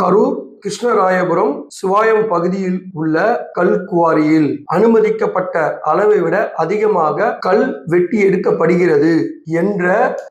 கரூர் கிருஷ்ணராயபுரம் சிவாயம் பகுதியில் உள்ள கல் குவாரியில் அனுமதிக்கப்பட்ட அளவை விட அதிகமாக கல் வெட்டி எடுக்கப்படுகிறது என்ற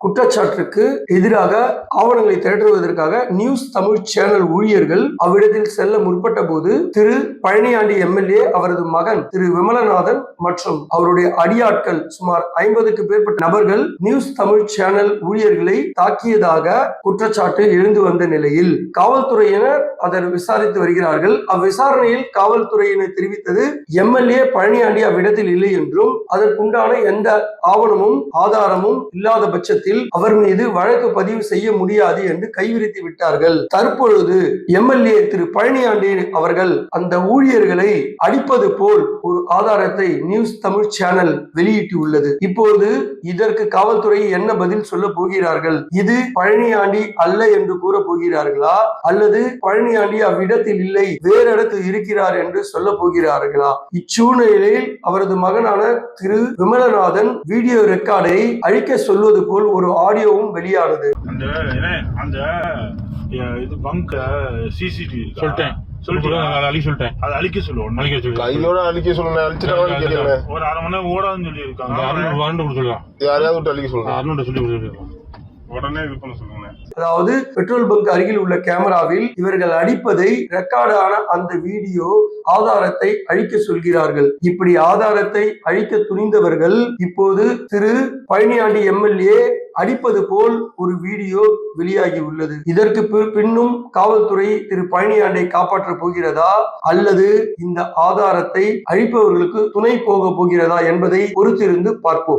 குற்றச்சாட்டுக்கு எதிராக ஆவணங்களை திரட்டுவதற்காக நியூஸ் தமிழ் சேனல் ஊழியர்கள் அவ்விடத்தில் செல்ல முற்பட்ட போது திரு பழனியாண்டி எம்எல்ஏ, அவரது மகன் திரு விமலநாதன் மற்றும் அவருடைய அடியாட்கள் சுமார் 50க்கு மேற்பட்ட நபர்கள் நியூஸ் தமிழ் சேனல் ஊழியர்களை தாக்கியதாக குற்றச்சாட்டு எழுந்து வந்த நிலையில் காவல்துறையினர் அதை விசாரித்து வருகிறார்கள். அவ்விசாரணையில் காவல்துறையினர் தெரிவித்தது, எம்எல்ஏ பழனியாண்டி அவ்விடத்தில் இல்லை என்றும் அதற்குண்டான எந்த ஆவணமும் ஆதாரமும் இல்லாத பட்சத்தில் அவர் மீது வழக்கு பதிவு செய்ய முடியாது என்று கைவிரித்து விட்டார்கள். தற்பொழுது எம்எல்ஏ திரு பழனியாண்டி அவர்கள் அந்த ஊழியர்களை அடிப்பது போல் ஒரு ஆதாரத்தை நியூஸ் தமிழ் சேனல் வெளியிட்டு உள்ளது. இப்போது இதற்கு காவல்துறை என்ன பதில் சொல்ல போகிறார்கள்? இது பழனியாண்டி அல்ல என்று கூற போகிறார்களா, அல்லது பழனியாண்டி அவ்விடத்தில் இல்லை வேறு இடத்தில் இருக்கிறார் என்று சொல்ல போகிறார்களா? இச்சூழ்நிலையில் அவரது மகனான திரு விமலநாதன் வீடியோ ரெக்கார்டை அழிக்க சொல்வது போல் ஒரு ஆடியோவும் வெளியானது. அதாவது பெட்ரோல் பங்க் அருகில் உள்ள கேமராவில் இவர்கள் அடிப்பதை ரெக்கார்டான அந்த வீடியோ ஆதாரத்தை அழிக்க சொல்கிறார்கள். இப்படி ஆதாரத்தை அழிக்க துணிந்தவர்கள் இப்போது திரு பழனியாண்டி எம்எல்ஏ அடிப்பது போல் ஒரு வீடியோ வெளியாகி உள்ளது. இதற்கு பின்னும் காவல்துறை திரு பழனியாண்டை காப்பாற்ற போகிறதா, அல்லது இந்த ஆதாரத்தை அழிப்பவர்களுக்கு துணை போக போகிறதா என்பதை பொறுத்திருந்து பார்ப்போம்.